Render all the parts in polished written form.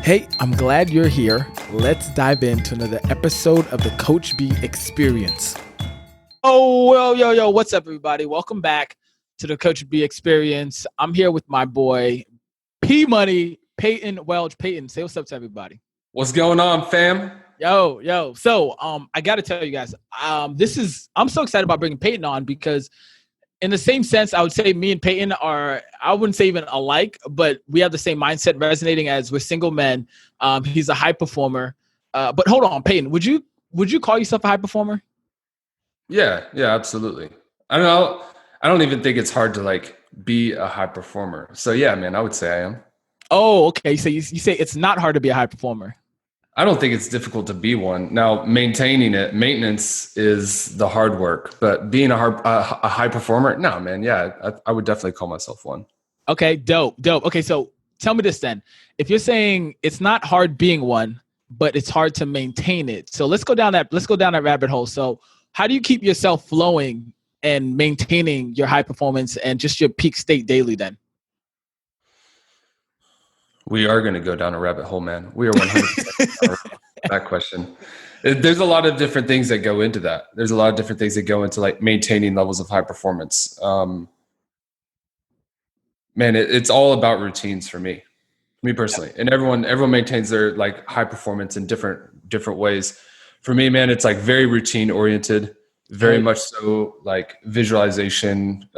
Hey, I'm glad you're here. Let's dive into another episode of the Coach B Experience. Oh, well, yo, what's up, everybody? Welcome back to the Coach B Experience. I'm here with my boy, P Money, Payton, Welch. Payton, say what's up to everybody. What's going on, fam? Yo. So, I got to tell you guys, I'm so excited about bringing Payton on because in the same sense, I would say me and Payton are, I wouldn't say even alike, but we have the same mindset resonating as we're single men. He's a high performer. But hold on, Payton, would you call yourself a high performer? Yeah, absolutely. I don't know. I don't even think it's hard to be a high performer. So yeah, man, I would say I am. Oh, okay. So you say it's not hard to be a high performer. I don't think it's difficult to be one. Now, maintenance is the hard work, but being a high performer, no, man. Yeah, I would definitely call myself one. Okay, dope. Okay, so tell me this then. If you're saying it's not hard being one, but it's hard to maintain it. So let's go down that rabbit hole. So how do you keep yourself flowing and maintaining your high performance and just your peak state daily then? We are going to go down a rabbit hole, man. We are 100% that question. There's a lot of different things that go into that. There's a lot of different things that go into maintaining levels of high performance. Man, it's all about routines for me personally. And everyone maintains their high performance in different ways. For me, man, it's very routine oriented, very much so visualization,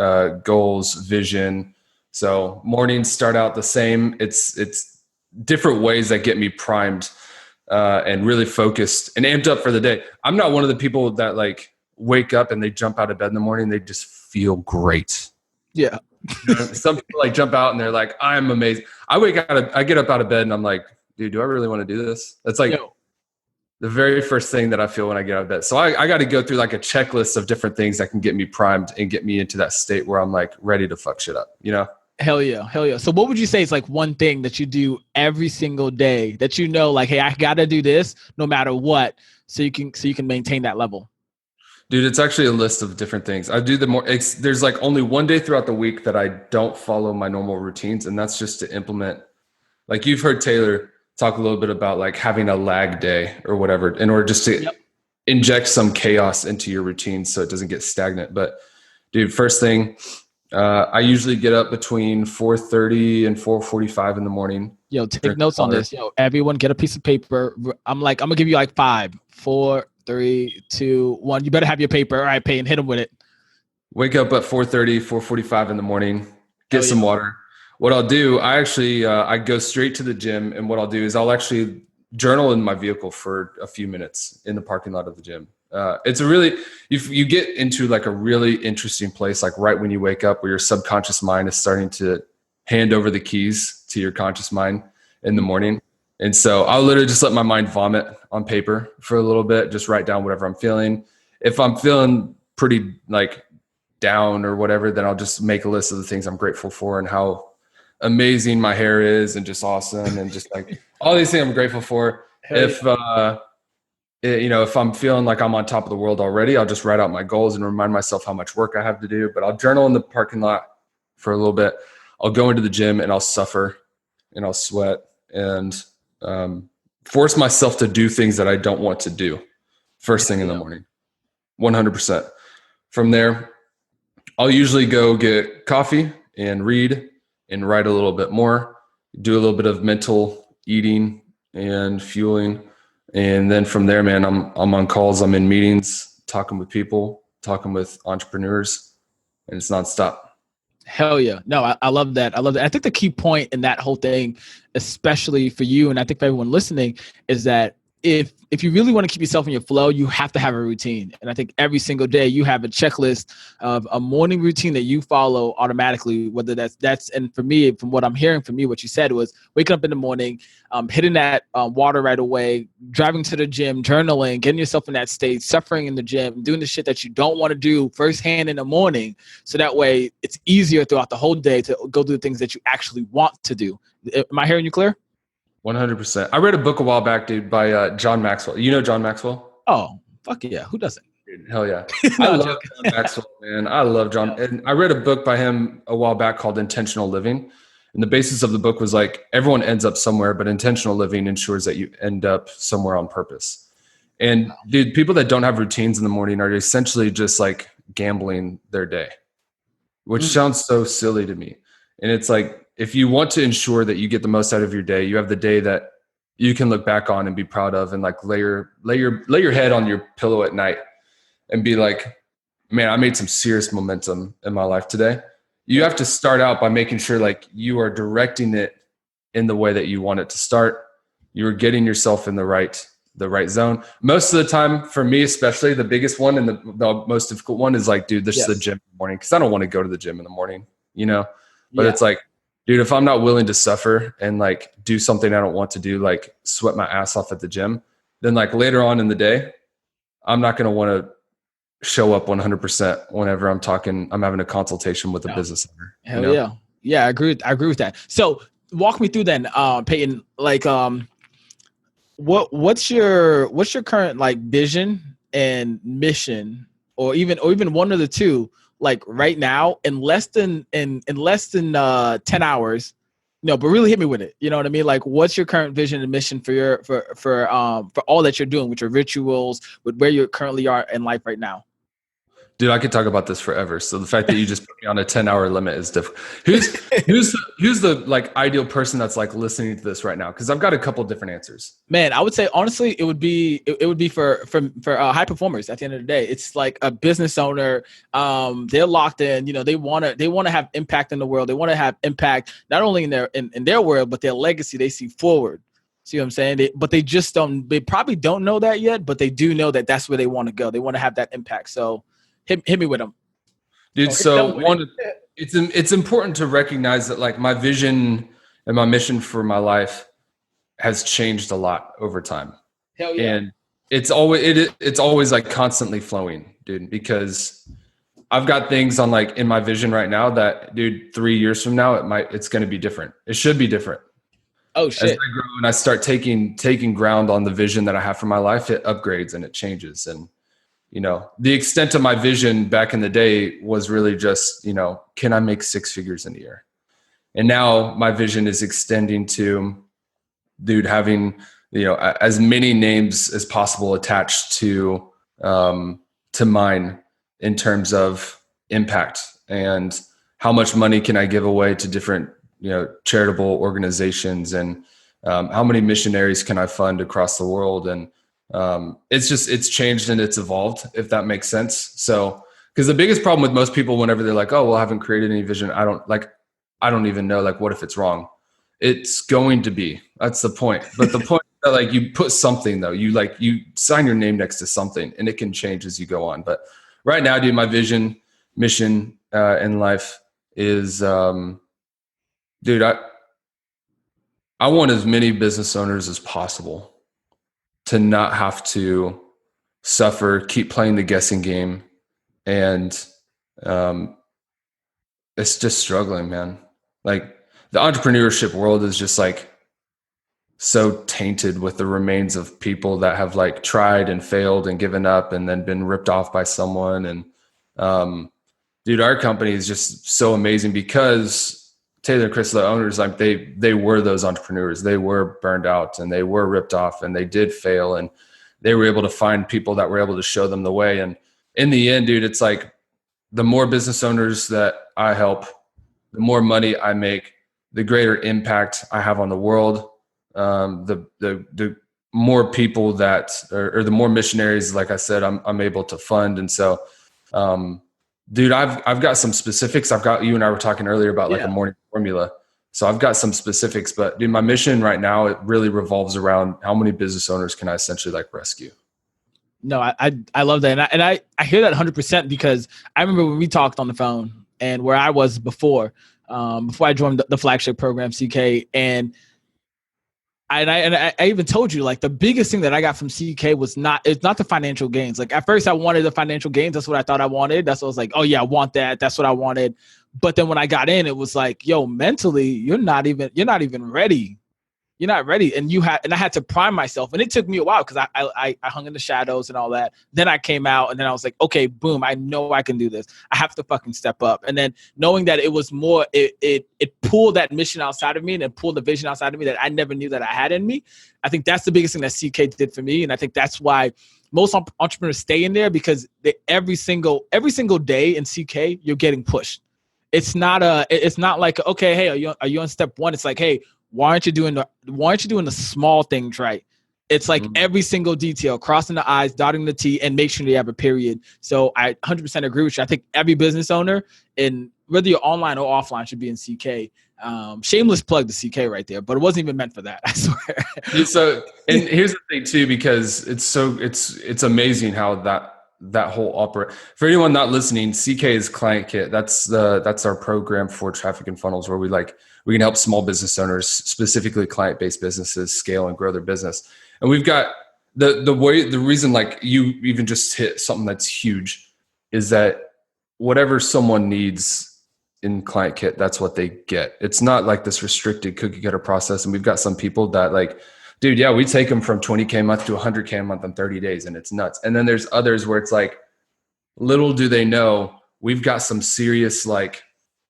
goals, vision. So mornings start out the same. It's different ways that get me primed and really focused and amped up for the day. I'm not one of the people that wake up and they jump out of bed in the morning. They just feel great. Yeah. Some people jump out and they're like, I'm amazing. I get up out of bed and I'm like, dude, do I really want to do this? That's the very first thing that I feel when I get out of bed. So I got to go through a checklist of different things that can get me primed and get me into that state where I'm ready to fuck shit up, Hell yeah. So what would you say is one thing that you do every single day that hey, I got to do this no matter what so you can maintain that level? Dude, it's actually a list of different things. I do there's only one day throughout the week that I don't follow my normal routines. And that's just to implement, you've heard Taylor talk a little bit about having a lag day or whatever in order just to inject some chaos into your routine so it doesn't get stagnant. But dude, first thing, I usually get up between 4:30 and 4:45 in the morning. Yo, take notes on this. Yo, everyone get a piece of paper. I'm going to give you 5, 4, 3, 2, 1. You better have your paper. All right, Payton, hit him with it. Wake up at 4:30, 4:45 in the morning, get some water. What I'll do, I actually, I go straight to the gym. And what I'll do is I'll actually journal in my vehicle for a few minutes in the parking lot of the gym. It's a really, you get into a really interesting place, right when you wake up, where your subconscious mind is starting to hand over the keys to your conscious mind in the morning. And so I'll literally just let my mind vomit on paper for a little bit, just write down whatever I'm feeling. If I'm feeling pretty down or whatever, then I'll just make a list of the things I'm grateful for and how amazing my hair is and just awesome. And just all these things I'm grateful for. If I'm feeling like I'm on top of the world already, I'll just write out my goals and remind myself how much work I have to do. But I'll journal in the parking lot for a little bit. I'll go into the gym and I'll suffer and I'll sweat and force myself to do things that I don't want to do first thing in the morning, 100%. From there, I'll usually go get coffee and read and write a little bit more, do a little bit of mental eating and fueling. And then from there, man, I'm on calls, I'm in meetings, talking with people, talking with entrepreneurs, and it's nonstop. Hell yeah. No, I love that. I think the key point in that whole thing, especially for you, and I think for everyone listening, is that if you really want to keep yourself in your flow, you have to have a routine. And I think every single day you have a checklist of a morning routine that you follow automatically, whether that's, and for me, from what I'm hearing from you, what you said was waking up in the morning, hitting that water right away, driving to the gym, journaling, getting yourself in that state, suffering in the gym, doing the shit that you don't want to do firsthand in the morning. So that way it's easier throughout the whole day to go do the things that you actually want to do. Am I hearing you clear? 100%. I read a book a while back, dude, by John Maxwell. You know John Maxwell? Oh, fuck yeah. Who doesn't? Dude, hell yeah. I love John Maxwell, man. I love John. And I read a book by him a while back called Intentional Living. And the basis of the book was like, everyone ends up somewhere, but intentional living ensures that you end up somewhere on purpose. And dude, people that don't have routines in the morning are essentially just like gambling their day, which sounds so silly to me. And it's like, if you want to ensure that you get the most out of your day, you have the day that you can look back on and be proud of, and like lay your head on your pillow at night and be like, man, I made some serious momentum in my life today. You have to start out by making sure like you are directing it in the way that you want it to start. You're getting yourself in the right zone. Most of the time, for me especially, the biggest one and the most difficult one is like, dude, this is the gym in the morning, because I don't want to go to the gym in the morning, you know? But it's like, dude, if I'm not willing to suffer and like do something I don't want to do, like sweat my ass off at the gym, then like later on in the day, I'm not going to want to show up 100% whenever I'm having a consultation with a business owner. Hell yeah. Yeah, I agree with that. So walk me through then, Payton, like, what's your current like vision and mission, or even one of the two, like right now, in less than 10 hours, but really hit me with it. You know what I mean? Like, what's your current vision and mission for all that you're doing with your rituals, with where you currently are in life right now? Dude, I could talk about this forever. So the fact that you just put me on a 10-hour limit is difficult. Who's the like ideal person that's like listening to this right now? Because I've got a couple different answers. Man, I would say honestly, it would be for high performers. At the end of the day, it's like a business owner. They're locked in. They want to have impact in the world. They want to have impact not only in their world, but their legacy they see forward. See what I'm saying? They probably don't know that yet, but they do know that that's where they want to go. They want to have that impact. So hit me with them. Dude, it's important to recognize that like my vision and my mission for my life has changed a lot over time. Hell yeah. And it's always like constantly flowing, dude, because I've got things on like in my vision right now that, dude, 3 years from now, it's going to be different. It should be different. Oh shit. As I grow and I start taking ground on the vision that I have for my life, it upgrades and it changes. And the extent of my vision back in the day was really just, can I make 6 figures in a year? And now my vision is extending to, dude, having, as many names as possible attached to mine in terms of impact, and how much money can I give away to different, charitable organizations, and how many missionaries can I fund across the world? And it's changed and it's evolved, if that makes sense. So, because the biggest problem with most people, whenever they're like, oh, well, I haven't created any vision, I don't even know, like, what if it's wrong? It's going to be, that's the point. But the point is that like you put something though, you sign your name next to something, and it can change as you go on. But right now, dude, my vision, mission in life is, dude, I want as many business owners as possible to not have to suffer, keep playing the guessing game. And it's just struggling, man. Like, the entrepreneurship world is just like so tainted with the remains of people that have like tried and failed and given up and then been ripped off by someone. And dude, our company is just so amazing because Taylor and Chris, the owners, like they were those entrepreneurs. They were burned out and they were ripped off and they did fail, and they were able to find people that were able to show them the way. And in the end, dude, it's like the more business owners that I help, the more money I make, the greater impact I have on the world. The more people that, or the more missionaries, like I said, I'm able to fund. And so, dude, I've got some specifics. You and I were talking earlier about like a morning formula. So I've got some specifics, but dude, my mission right now, it really revolves around how many business owners can I essentially like rescue? No, I love that. And I hear that 100%, because I remember when we talked on the phone and where I was before I joined the flagship program, CK, and I even told you, like, the biggest thing that I got from CK was it's not the financial gains. Like, at first I wanted the financial gains. That's what I thought I wanted. That's what I was like, oh yeah, I want that. That's what I wanted. But then when I got in, it was like, yo, mentally, you're not even ready You're not ready. And I had to prime myself. And it took me a while because I hung in the shadows and all that. Then I came out and then I was like, okay, boom, I know I can do this. I have to fucking step up. And then knowing that it was more, it pulled that mission outside of me and it pulled the vision outside of me that I never knew that I had in me. I think that's the biggest thing that CK did for me. And I think that's why most entrepreneurs stay in there, because every single day in CK, you're getting pushed. It's not like, okay, hey, are you on step one? It's like, hey, why aren't you doing the small things right? It's like every single detail, crossing the I's, dotting the T, and make sure you have a period. So I 100% agree with you. I think every business owner, in whether you're online or offline, should be in CK. Shameless plug to CK right there, but it wasn't even meant for that, I swear. So, and here's the thing too, because it's amazing how that whole for anyone not listening, CK is Client Kit. That's our program for Traffic and Funnels, where we can help small business owners, specifically client-based businesses, scale and grow their business. And we've got the reason, like you even just hit something that's huge, is that whatever someone needs in Client Kit, that's what they get. It's not like this restricted cookie cutter process. And we've got some people that like, dude, yeah, we take them from 20K a month to 100K a month in 30 days. And it's nuts. And then there's others where it's like, little do they know, we've got some serious like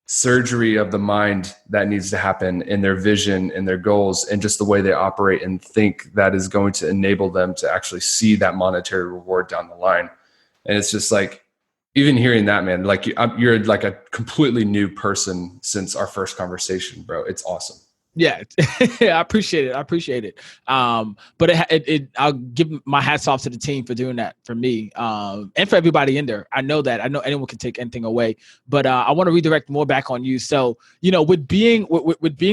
surgery of the mind that needs to happen in their vision and their goals and just the way they operate and think, that is going to enable them to actually see that monetary reward down the line. And it's just like, even hearing that, man, like you're like a completely new person since our first conversation, bro. It's awesome. Yeah, I appreciate it. But I'll give my hats off to the team for doing that for me, and for everybody in there. I know anyone can take anything away, but I want to redirect more back on you. So, with being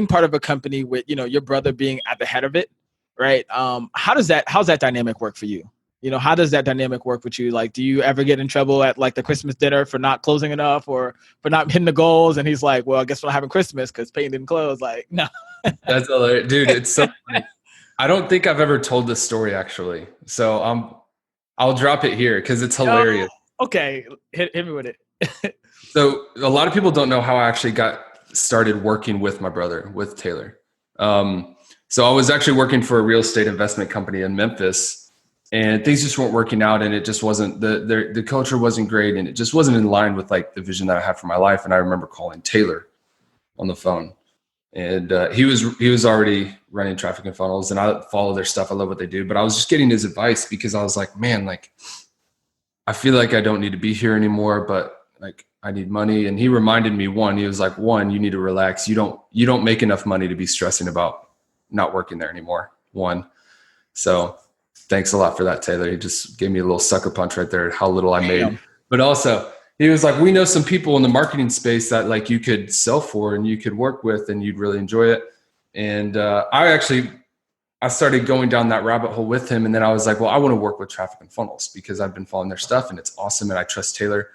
part of a company with, your brother being at the head of it, right? How's that dynamic work for you? How does that dynamic work with you? Like, do you ever get in trouble at like the Christmas dinner for not closing enough or for not hitting the goals? And he's like, well, I guess we're not having Christmas because Payton didn't close. Like, no. That's all right. Dude, it's so funny. I don't think I've ever told this story actually. So I'll drop it here because it's hilarious. Oh, okay. Hit me with it. So a lot of people don't know how I actually got started working with my brother, with Taylor. So I was actually working for a real estate investment company in Memphis. And things just weren't working out, and it just wasn't the culture wasn't great, and it just wasn't in line with like the vision that I had for my life. And I remember calling Taylor on the phone, and he was already running Traffic and Funnels, and I follow their stuff. I love what they do, but I was just getting his advice because I was like, man, like I feel like I don't need to be here anymore, but like I need money. And he reminded me, he was like, you need to relax. You don't make enough money to be stressing about not working there anymore. So thanks a lot for that, Taylor. He just gave me a little sucker punch right there at how little I made. But also, he was like, we know some people in the marketing space that like you could sell for and you could work with and you'd really enjoy it. And I started going down that rabbit hole with him. And then I was like, well, I want to work with Traffic and Funnels because I've been following their stuff and it's awesome. And I trust Taylor.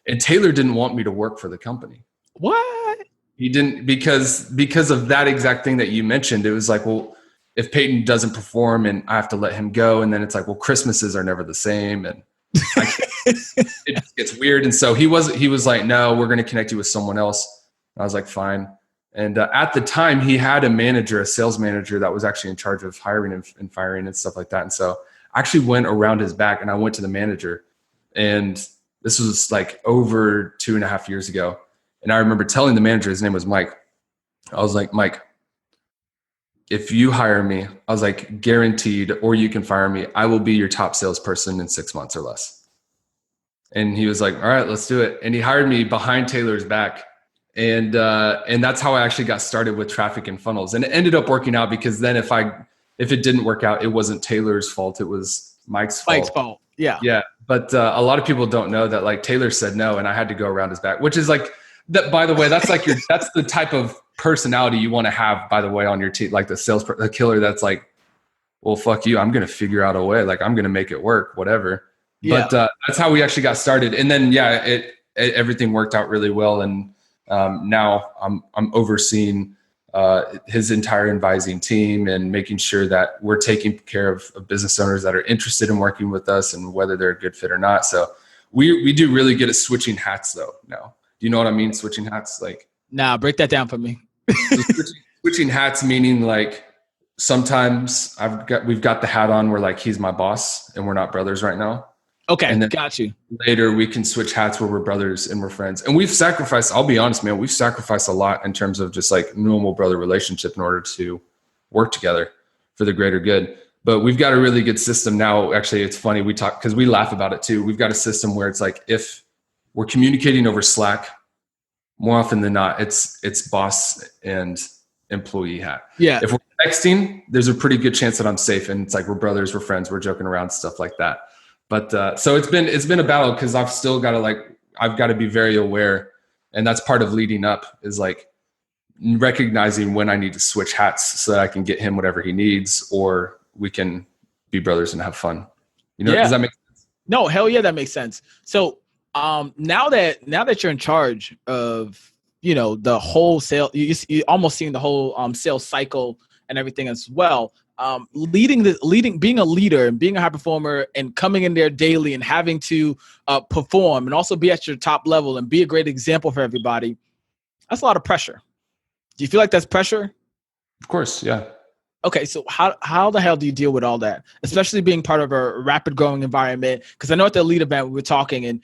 And Taylor didn't want me to work for the company. What? He didn't, because of that exact thing that you mentioned. It was like, well, if Payton doesn't perform and I have to let him go, and then it's like, well, Christmases are never the same. And it gets weird. And so he was like, no, we're going to connect you with someone else. And I was like, fine. And at the time he had a sales manager that was actually in charge of hiring and firing and stuff like that. And so I actually went around his back and I went to the manager, and this was like over 2.5 years ago. And I remember telling the manager, his name was Mike. I was like, Mike, if you hire me, I was like, guaranteed, or you can fire me, I will be your top salesperson in 6 months or less. And he was like, all right, let's do it. And he hired me behind Taylor's back. And that's how I actually got started with Traffic and Funnels. And it ended up working out because then if it didn't work out, it wasn't Taylor's fault. It was Mike's fault. Yeah. Yeah. But a lot of people don't know that like Taylor said no, and I had to go around his back, which is like that, by the way, that's like that's the type of personality you want to have, by the way, on your team, like the killer that's like, well, fuck you, I'm going to figure out a way, like I'm going to make it work, whatever. Yeah. But that's how we actually got started. And then, yeah, everything worked out really well. And now I'm overseeing his entire advising team and making sure that we're taking care of business owners that are interested in working with us and whether they're a good fit or not. So we do really good at switching hats though now. Do you know what I mean? Switching hats, like. Nah, break that down for me. Switching hats meaning like sometimes we've got the hat on where like he's my boss and we're not brothers right now. Okay, And then got you. later we can switch hats where we're brothers and we're friends. And we've sacrificed, I'll be honest, man, we've sacrificed a lot in terms of just like normal brother relationship in order to work together for the greater good. But we've got a really good system now. Actually, it's funny. We talk because we laugh about it too. We've got a system where it's like if we're communicating over Slack, more often than not, it's boss and employee hat. Yeah. If we're texting, there's a pretty good chance that I'm safe. And it's like, we're brothers, we're friends, we're joking around, stuff like that. But so it's been a battle because I've still got to I've got to be very aware. And that's part of leading up is like recognizing when I need to switch hats so that I can get him whatever he needs, or we can be brothers and have fun. Does that make sense? No, hell yeah, that makes sense. So now that you're in charge of, the whole sale, you almost seeing the whole sales cycle and everything as well. Being a leader and being a high performer and coming in there daily and having to perform and also be at your top level and be a great example for everybody. That's a lot of pressure. Do you feel like that's pressure? Of course. Yeah. Okay, so how the hell do you deal with all that, especially being part of a rapid growing environment? Because I know at the Elite event we were talking and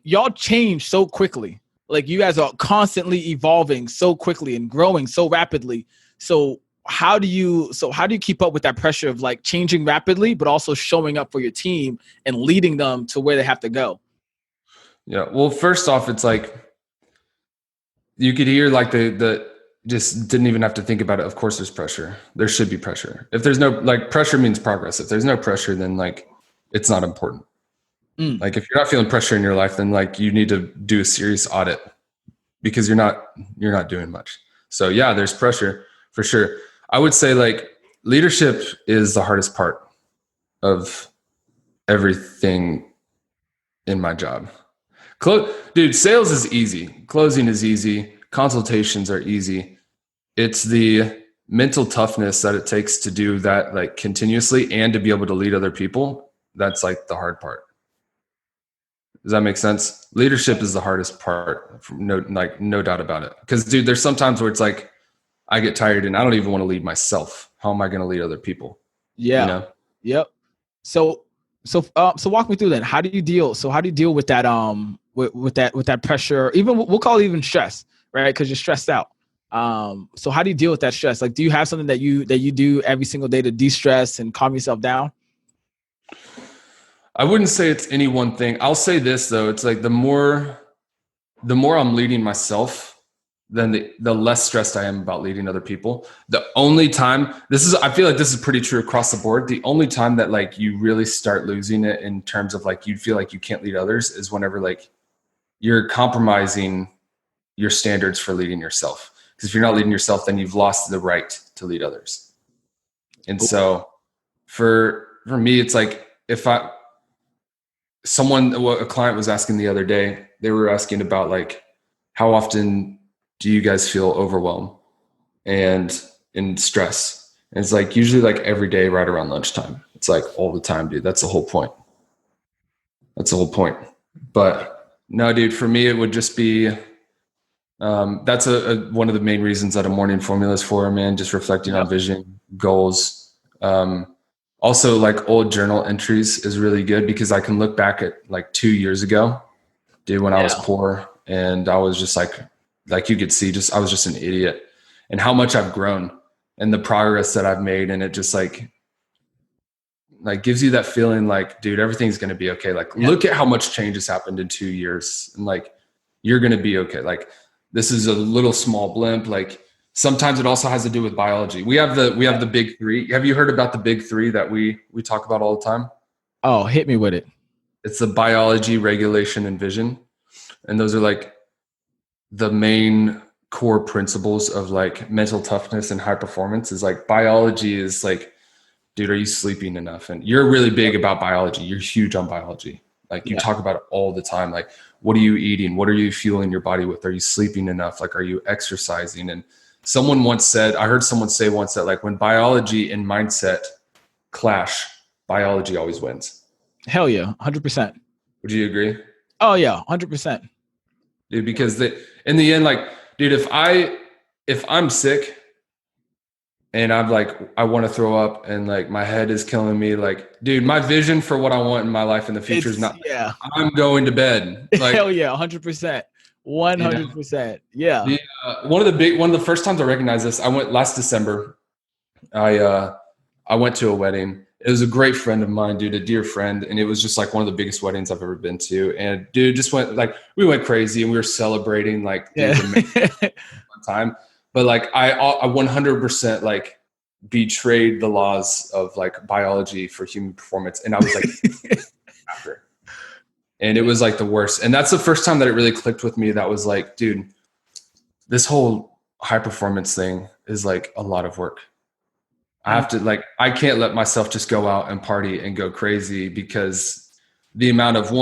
y'all change so quickly. Like you guys are constantly evolving so quickly and growing so rapidly. So how do you keep up with that pressure of like changing rapidly, but also showing up for your team and leading them to where they have to go? Yeah. Well, first off, it's like you could hear like the just didn't even have to think about it. Of course, there's pressure. There should be pressure. If there's no pressure means progress. If there's no pressure, then it's not important. Like if you're not feeling pressure in your life, then you need to do a serious audit because you're not doing much. So yeah, there's pressure for sure. I would say leadership is the hardest part of everything in my job. Dude, sales is easy. Closing is easy. Consultations are easy. It's the mental toughness that it takes to do that continuously and to be able to lead other people. That's the hard part. Does that make sense? Leadership is the hardest part. No doubt about it. Because dude, there's sometimes where it's I get tired and I don't even want to lead myself. How am I going to lead other people? Yeah. Yep. So walk me through then. How do you deal with that with that pressure? Even we'll call it even stress, right? Because you're stressed out. So how do you deal with that stress? Do you have something that you do every single day to de-stress and calm yourself down? I wouldn't say it's any one thing. I'll say this though. It's the more I'm leading myself, then the less stressed I am about leading other people. The only time I feel like this is pretty true across the board. The only time that you really start losing it in terms of you feel like you can't lead others is whenever you're compromising your standards for leading yourself. Because if you're not leading yourself, then you've lost the right to lead others. And so for me, it's if a client was asking the other day, they were asking about how often do you guys feel overwhelmed and in stress? And it's usually every day right around lunchtime. It's all the time, dude. That's the whole point. But no, dude, for me, it would just be, that's one of the main reasons that a morning formula is for, man, just reflecting on vision, goals. Also old journal entries is really good because I can look back at 2 years ago, dude, when I was poor and I was just you could see I was just an idiot and how much I've grown and the progress that I've made. And it just gives you that feeling dude, everything's going to be okay. Look at how much change has happened in 2 years and you're going to be okay. This is a little small blimp. Sometimes it also has to do with biology. We have the big three. Have you heard about the big three that we talk about all the time? Oh, hit me with it. It's the biology, regulation, and vision. And those are the main core principles of mental toughness and high performance is biology is dude, are you sleeping enough? And you're really big about biology. You're huge on biology. You talk about it all the time. What are you eating? What are you fueling your body with? Are you sleeping enough? Are you exercising? And I heard someone say once that when biology and mindset clash, biology always wins. Hell yeah, 100%. Would you agree? Oh yeah, 100%. Dude, because in the end, dude, if I'm sick, and I'm like, I want to throw up and like my head is killing me. Like, dude, my vision for what I want in my life in the future is not, Yeah. I'm going to bed. Like, Hell yeah, 100%. you know, 100%. Yeah. one of the first times I recognized this, I went last December. I went to a wedding. It was a great friend of mine, dude, a dear friend. And it was just like one of the biggest weddings I've ever been to. And dude, just we went crazy and we were celebrating like, dude, the time. But like, I 100% like betrayed the laws of like biology for human performance. And I was like, after. And it was like the worst. And that's the first time that it really clicked with me. That was like, dude, this whole high performance thing is like a lot of work. I have to like, I can't let myself just go out and party and go crazy because the amount of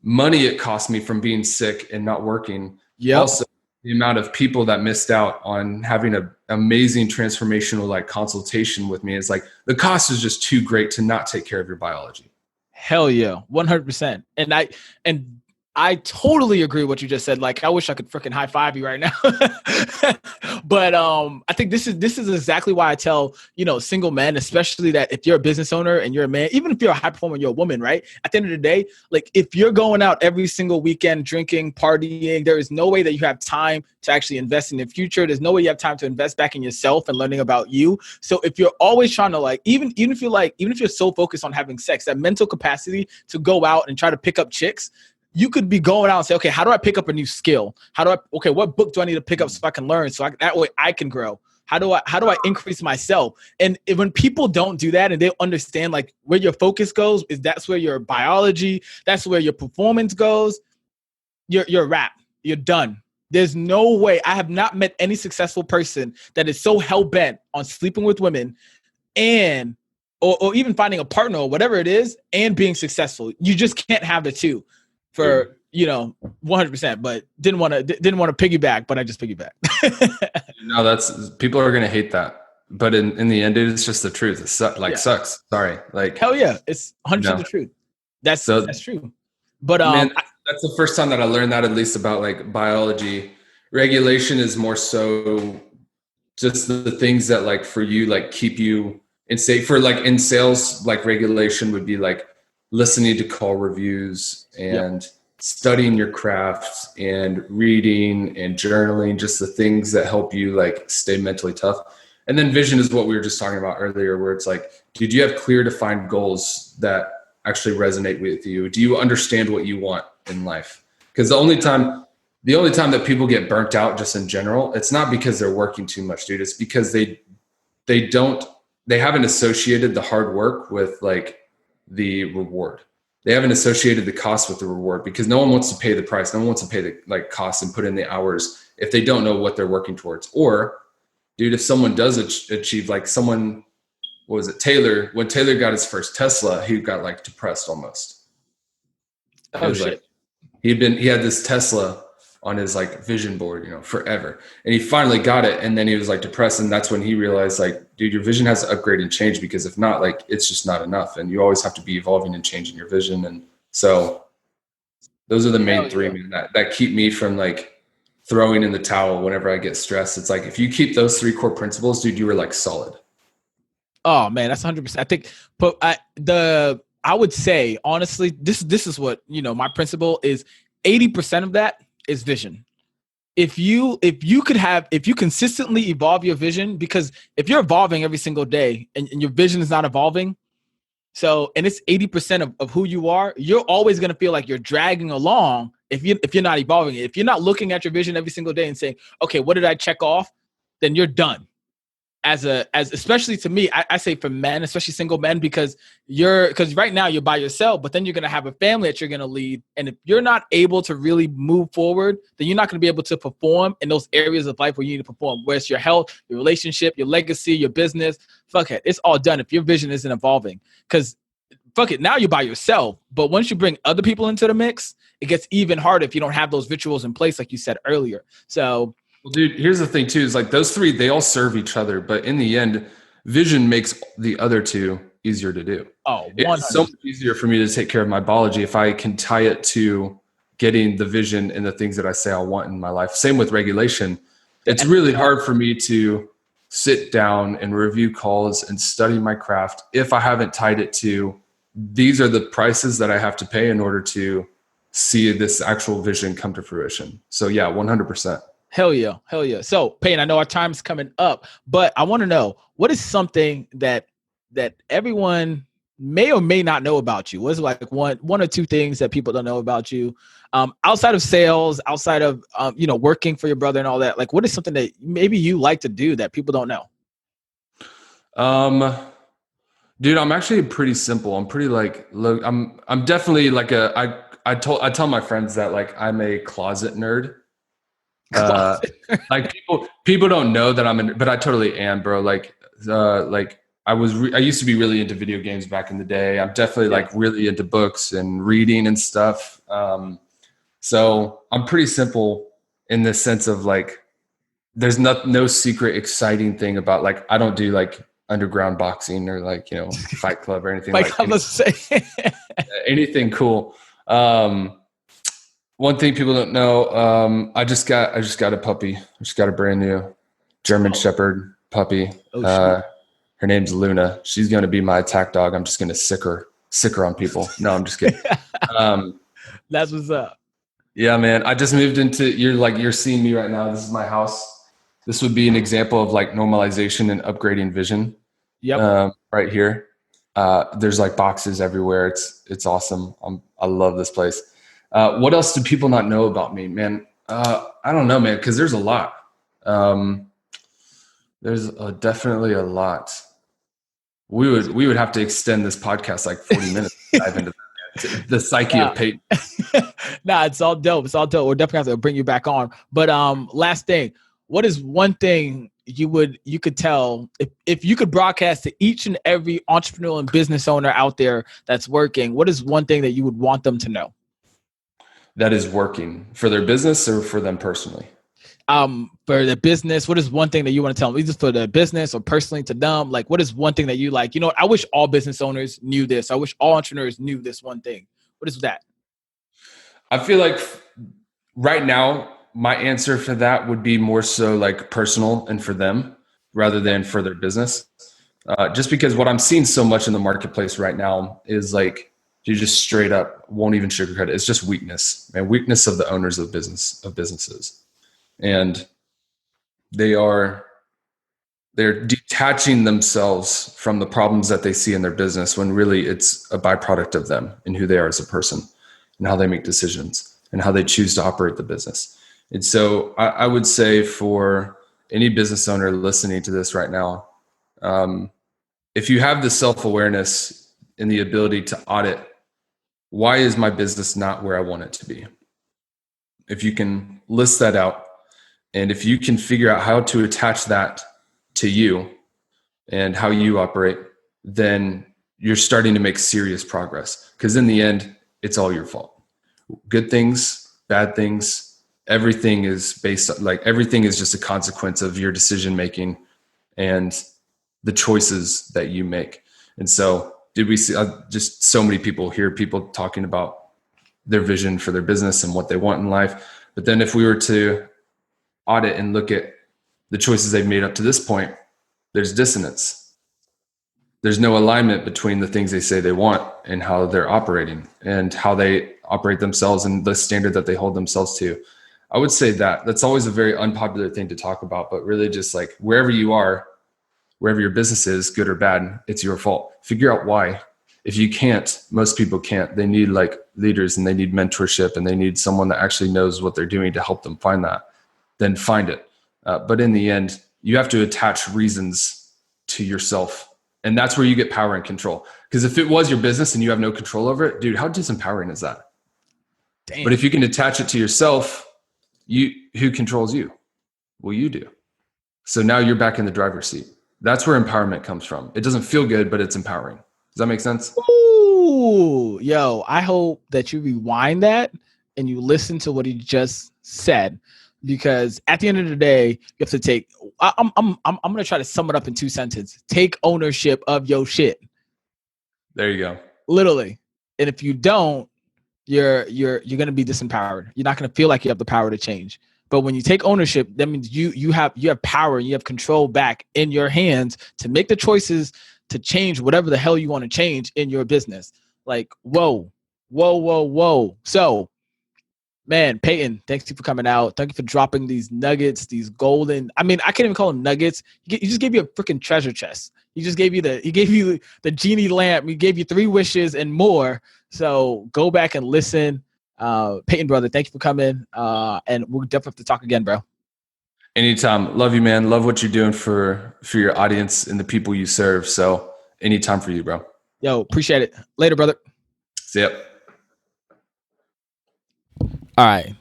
money it cost me from being sick and not working. Yep. Also the amount of people that missed out on having an amazing transformational like consultation with me is like, the cost is just too great to not take care of your biology. Hell yeah. 100%. And I totally agree with what you just said. Like, I wish I could freaking high five you right now. But I think this is exactly why I tell, single men, especially that if you're a business owner and you're a man, even if you're a high performer, you're a woman, right? At the end of the day, like if you're going out every single weekend, drinking, partying, there is no way that you have time to actually invest in the future. There's no way you have time to invest back in yourself and learning about you. So if you're always trying to like, even if you're so focused on having sex, that mental capacity to go out and try to pick up chicks, you could be going out and say, okay, how do I pick up a new skill? What book do I need to pick up so I can learn that way I can grow? How do I increase myself? And when people don't do that and they understand like where your focus goes, that's where your biology, that's where your performance goes, you're wrapped. You're done. There's no way. I have not met any successful person that is so hell-bent on sleeping with women and or even finding a partner or whatever it is and being successful. You just can't have the two. For 100%, but didn't want to piggyback, but I just piggyback. No, that's people are gonna hate that, but in the end, it's just the truth. It sucks. Sorry, like hell yeah, it's 100% the truth. That's true. But man, that's the first time that I learned that, at least about like biology. Regulation is more so just the things that like for you like keep you in safe. For like in sales, like regulation would be like listening to call reviews and studying your craft and reading and journaling, just the things that help you like stay mentally tough. And then vision is what we were just talking about earlier, where it's like, did you have clear defined goals that actually resonate with you? Do you understand what you want in life? Because the only time that people get burnt out just in general, it's not because they're working too much, dude. It's because they haven't associated the hard work with like the reward. They haven't associated the cost with the reward, because no one wants to pay the price. No one wants to pay the like cost and put in the hours if they don't know what they're working towards. Or dude, if someone does achieve, like someone, what was it? Taylor, when Taylor got his first Tesla, he got like depressed almost. Oh shit. Like, he had this Tesla on his like vision board, forever. And he finally got it. And then he was like depressed. And that's when he realized like, dude, your vision has to upgrade and change, because if not, like, it's just not enough. And you always have to be evolving and changing your vision. And so those are the main three, man, that keep me from like throwing in the towel whenever I get stressed. It's like, if you keep those three core principles, dude, you were like solid. Oh man, that's 100%. I think, but I would say honestly, this is what, my principle is 80% of that is vision. If you consistently evolve your vision, because if you're evolving every single day and your vision is not evolving, and it's 80% of who you are, you're always going to feel like you're dragging along if you're not evolving. If you're not looking at your vision every single day and saying, okay, what did I check off? Then you're done. Especially to me, I say for men, especially single men, because right now you're by yourself, but then you're going to have a family that you're going to lead. And if you're not able to really move forward, then you're not going to be able to perform in those areas of life where you need to perform, where it's your health, your relationship, your legacy, your business. Fuck it. It's all done if your vision isn't evolving, because fuck it. Now you're by yourself. But once you bring other people into the mix, it gets even harder if you don't have those rituals in place, like you said earlier. So, well, dude, here's the thing too, is like those three, they all serve each other, but in the end, vision makes the other two easier to do. Oh, 100%. It's so much easier for me to take care of my biology if I can tie it to getting the vision and the things that I say I want in my life. Same with regulation. It's really hard for me to sit down and review calls and study my craft if I haven't tied it to these are the prices that I have to pay in order to see this actual vision come to fruition. So yeah, 100%. Hell yeah. Hell yeah. So Payton, I know our time's coming up, but I want to know, what is something that everyone may or may not know about you? What's like one or two things that people don't know about you? Outside of sales, outside of working for your brother and all that, like what is something that maybe you like to do that people don't know? Dude, I'm actually pretty simple. I'm pretty like, look, I'm definitely like I tell my friends that like I'm a closet nerd. Like people don't know that but I totally am, bro. Like I used to be really into video games back in the day. I'm definitely like really into books and reading and stuff. So I'm pretty simple in the sense of like, there's no secret exciting thing about like, I don't do like underground boxing or like, Fight Club or anything like that. Anything cool. One thing people don't know, I just got a puppy. I just got a brand new German Shepherd puppy. Her name's Luna. She's going to be my attack dog. I'm just going to sick her on people. No, I'm just kidding. That's what's up. Yeah, man. I just moved you're seeing me right now. This is my house. This would be an example of like normalization and upgrading vision. Yep. Right here. There's like boxes everywhere. It's awesome. I love this place. What else do people not know about me, man? I don't know, man, because there's a lot. There's definitely a lot. We would have to extend this podcast like 40 minutes to dive into the psyche of Payton. Nah, it's all dope. It's all dope. We're definitely have to bring you back on. But last thing, what is one thing you could tell if you could broadcast to each and every entrepreneur and business owner out there that's working? What is one thing that you would want them to know? That is working for their business or for them personally? For the business, what is one thing that you want to tell them, either for the business or personally to them? Like, what is one thing that you like, I wish all business owners knew this. I wish all entrepreneurs knew this one thing. What is that? I feel like right now, my answer for that would be more so like personal and for them rather than for their business. Just because what I'm seeing so much in the marketplace right now is like, you just straight up won't even sugarcoat it. It's just weakness, and weakness of the owners of businesses. And they're detaching themselves from the problems that they see in their business when really it's a byproduct of them and who they are as a person and how they make decisions and how they choose to operate the business. And so I would say for any business owner listening to this right now, if you have the self-awareness and the ability to audit, why is my business not where I want it to be? If you can list that out, and if you can figure out how to attach that to you and how you operate, then you're starting to make serious progress. Because in the end, it's all your fault. Good things, bad things, everything is everything is just a consequence of your decision making and the choices that you make. And so did we see just so many people talking about their vision for their business and what they want in life. But then if we were to audit and look at the choices they've made up to this point, there's dissonance. There's no alignment between the things they say they want and how they're operating and how they operate themselves and the standard that they hold themselves to. I would say that's always a very unpopular thing to talk about, but really just like wherever you are, wherever your business is, good or bad, it's your fault. Figure out why. If you can't, most people can't. They need like leaders and they need mentorship and they need someone that actually knows what they're doing to help them find that. Then find it. But in the end, you have to attach reasons to yourself. And that's where you get power and control. Because if it was your business and you have no control over it, dude, how disempowering is that? Damn. But if you can attach it to yourself, who controls you? Well, you do. So now you're back in the driver's seat. That's where empowerment comes from. It doesn't feel good, but it's empowering. Does that make sense? Ooh, yo, I hope that you rewind that and you listen to what he just said. Because at the end of the day, you have to take. I'm gonna try to sum it up in 2 sentences. Take ownership of your shit. There you go. Literally, and if you don't, you're gonna be disempowered. You're not gonna feel like you have the power to change. But when you take ownership, that means you have power and you have control back in your hands to make the choices to change whatever the hell you want to change in your business. Like, whoa, whoa, whoa, whoa. So, man, Payton, thanks you for coming out. Thank you for dropping these nuggets, these golden. I mean, I can't even call them nuggets. He just gave you a freaking treasure chest. He gave you the genie lamp. He gave you 3 wishes and more. So go back and listen. Payton, brother, thank you for coming. And we'll definitely have to talk again, bro. Anytime. Love you, man. Love what you're doing for your audience and the people you serve. So anytime for you, bro. Yo, appreciate it. Later, brother. See ya. All right.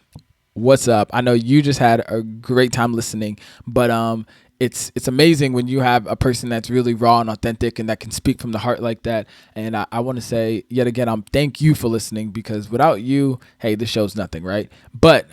What's up? I know you just had a great time listening, but it's amazing when you have a person that's really raw and authentic and that can speak from the heart like that. And I want to say yet again, thank you for listening, because without you, hey, this show's nothing, right? But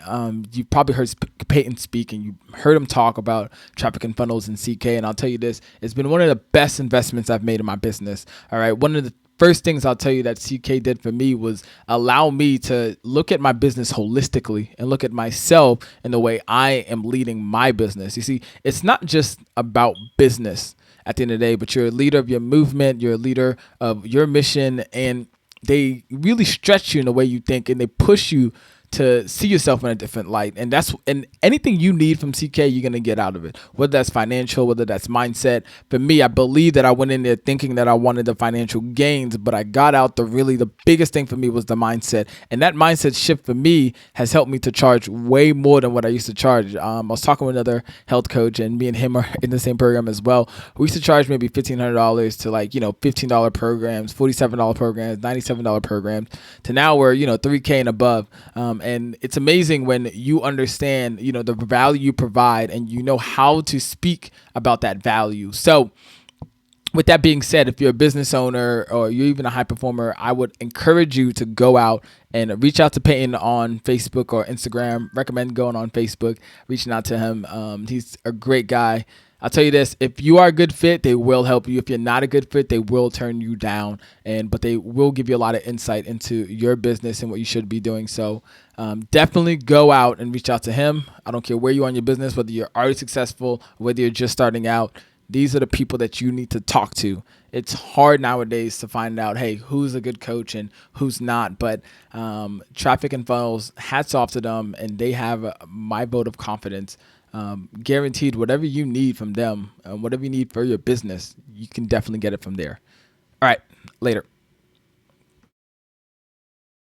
you probably heard Payton speak and you heard him talk about traffic and funnels and CK. And I'll tell you this, it's been one of the best investments I've made in my business. All right. One of the first things I'll tell you that CK did for me was allow me to look at my business holistically and look at myself in the way I am leading my business. You see, it's not just about business at the end of the day, but you're a leader of your movement, you're a leader of your mission, and they really stretch you in the way you think, and they push you to see yourself in a different light. And anything you need from CK, you're going to get out of it, whether that's financial, whether that's mindset. For me, I believe that I went in there thinking that I wanted the financial gains, but I got out the biggest thing for me was the mindset. And that mindset shift for me has helped me to charge way more than what I used to charge. I was talking with another health coach, and me and him are in the same program as well. We used to charge maybe $1,500 to $15 programs, $47 programs, $97 programs, to now we're, $3K and above. And it's amazing when you understand, the value you provide and you know how to speak about that value. So with that being said, if you're a business owner or you're even a high performer, I would encourage you to go out and reach out to Payton on Facebook or Instagram. Recommend going on Facebook, reaching out to him. He's a great guy. I'll tell you this, if you are a good fit, they will help you. If you're not a good fit, they will turn you down, but they will give you a lot of insight into your business and what you should be doing. So definitely go out and reach out to him. I don't care where you are in your business, whether you're already successful, whether you're just starting out. These are the people that you need to talk to. It's hard nowadays to find out, hey, who's a good coach and who's not. But Traffic and Funnels, hats off to them, and they have my vote of confidence. Guaranteed, whatever you need from them, whatever you need for your business, you can definitely get it from there. All right, later.